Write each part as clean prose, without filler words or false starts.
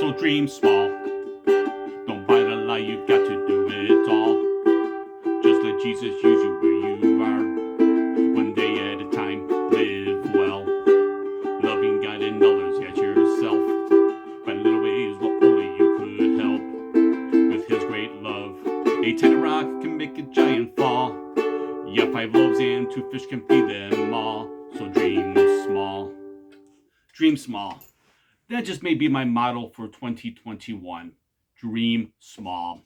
So dream small. Don't buy the lie, you've got to do it all. Just let Jesus use you where you are. One day at a time, live well. Loving God and others as yourself. Find little ways what only you could help. With His great love, a tiny rock can make a giant fall. Yeah, 5 loaves and 2 fish can feed them all. So dream small. Dream small. That just may be my motto for 2021. Dream small.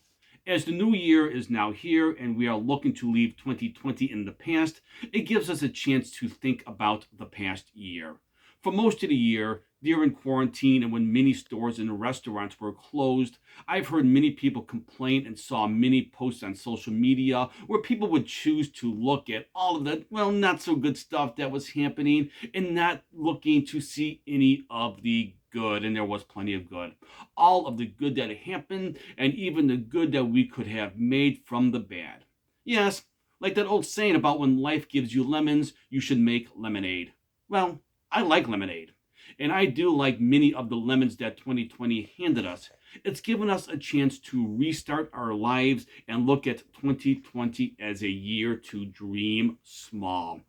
As the new year is now here and we are looking to leave 2020 in the past, it gives us a chance to think about the past year. For most of the year, during quarantine and when many stores and restaurants were closed, I've heard many people complain and saw many posts on social media where people would choose to look at all of the, not so good stuff that was happening and not looking to see any of the good, and there was plenty of good. All of the good that happened, and even the good that we could have made from the bad. Yes, like that old saying about when life gives you lemons, you should make lemonade. Well, I like lemonade, and I do like many of the lemons that 2020 handed us. It's given us a chance to restart our lives and look at 2020 as a year to dream small.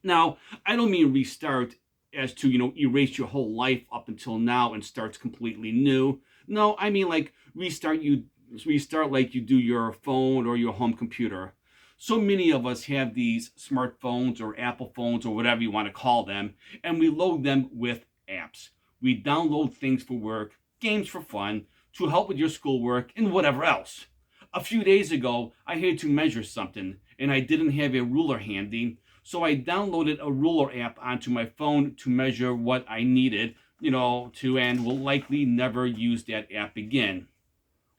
Now, I don't mean restart as to, erase your whole life up until now and start completely new. No, I mean like restart like you do your phone or your home computer. So many of us have these smartphones or Apple phones or whatever you want to call them, and we load them with apps. We download things for work, games for fun, to help with your schoolwork, and whatever else. A few days ago, I had to measure something, and I didn't have a ruler handy, so I downloaded a ruler app onto my phone to measure what I needed, and will likely never use that app again.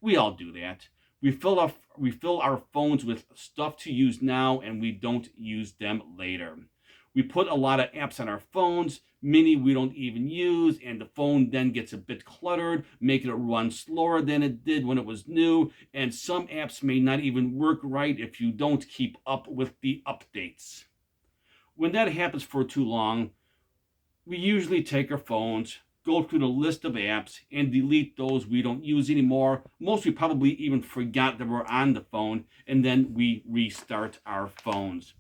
We all do that. We fill our phones with stuff to use now and we don't use them later. We put a lot of apps on our phones, many we don't even use, and the phone then gets a bit cluttered, making it run slower than it did when it was new, and some apps may not even work right if you don't keep up with the updates. When that happens for too long, we usually take our phones, go through the list of apps, and delete those we don't use anymore. Most we probably even forgot that we're on the phone, and then we restart our phones.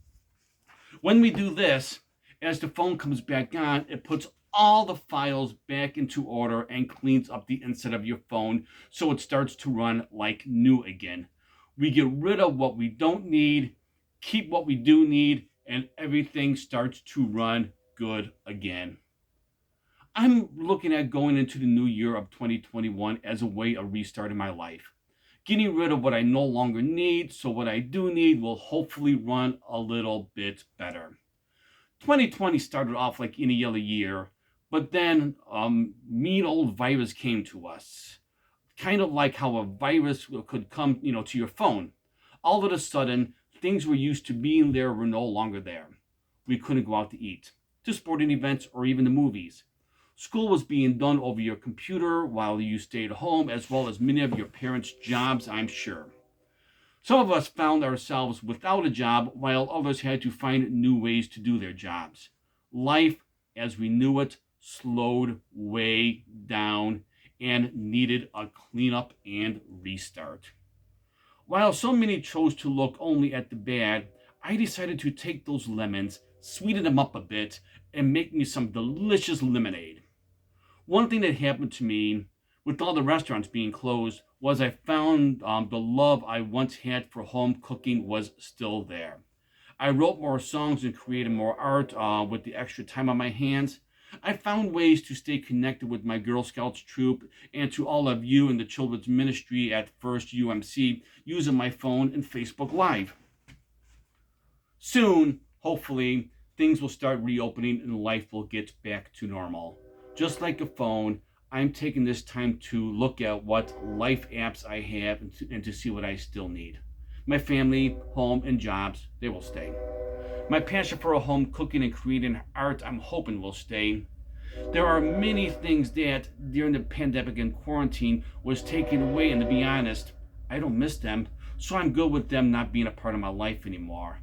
When we do this, as the phone comes back on, it puts all the files back into order and cleans up the inside of your phone so it starts to run like new again. We get rid of what we don't need, keep what we do need, and everything starts to run good again. I'm looking at going into the new year of 2021 as a way of restarting my life. Getting rid of what I no longer need, so what I do need will hopefully run a little bit better. 2020 started off like any other year, but then mean old virus came to us. Kind of like how a virus could come, to your phone. All of a sudden, things we're used to being there were no longer there. We couldn't go out to eat, to sporting events, or even the movies. School was being done over your computer while you stayed home, as well as many of your parents' jobs, I'm sure. Some of us found ourselves without a job, while others had to find new ways to do their jobs. Life, as we knew it, slowed way down and needed a cleanup and restart. While so many chose to look only at the bad, I decided to take those lemons, sweeten them up a bit, and make me some delicious lemonade. One thing that happened to me with all the restaurants being closed was I found the love I once had for home cooking was still there. I wrote more songs and created more art with the extra time on my hands. I found ways to stay connected with my Girl Scouts troop and to all of you in the children's ministry at First UMC using my phone and Facebook Live. Soon, hopefully, things will start reopening and life will get back to normal. Just like a phone, I'm taking this time to look at what life apps I have and to see what I still need. My family, home, and jobs, they will stay. My passion for home cooking and creating art, I'm hoping will stay. There are many things that, during the pandemic and quarantine, was taken away, and to be honest, I don't miss them, so I'm good with them not being a part of my life anymore.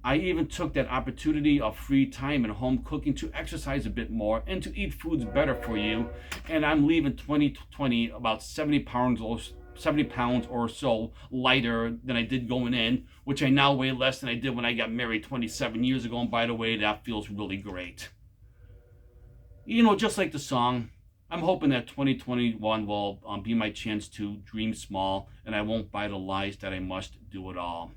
I even took that opportunity of free time and home cooking to exercise a bit more and to eat foods better for you. And I'm leaving 2020 about 70 pounds or so lighter than I did going in, which I now weigh less than I did when I got married 27 years ago. And by the way, that feels really great. Just like the song, I'm hoping that 2021 will be my chance to dream small and I won't buy the lies that I must do it all.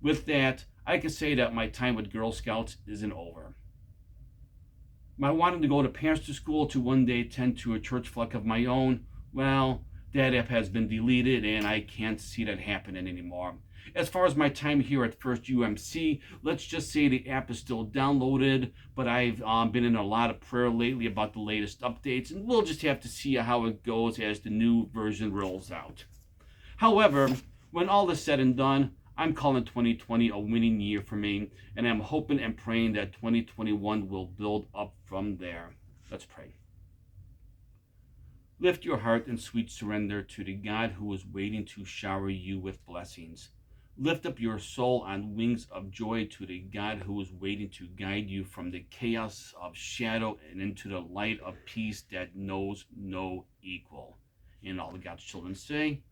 With that, I can say that my time with Girl Scouts isn't over. My wanting to go to pastor school to one day tend to a church flock of my own, well, that app has been deleted and I can't see that happening anymore. As far as my time here at First UMC, let's just say the app is still downloaded, but I've been in a lot of prayer lately about the latest updates, and we'll just have to see how it goes as the new version rolls out. However, when all is said and done, I'm calling 2020 a winning year for me, and I'm hoping and praying that 2021 will build up from there. Let's pray. Lift your heart in sweet surrender to the God who is waiting to shower you with blessings. Lift up your soul on wings of joy to the God who is waiting to guide you from the chaos of shadow and into the light of peace that knows no equal. And all the God's children say,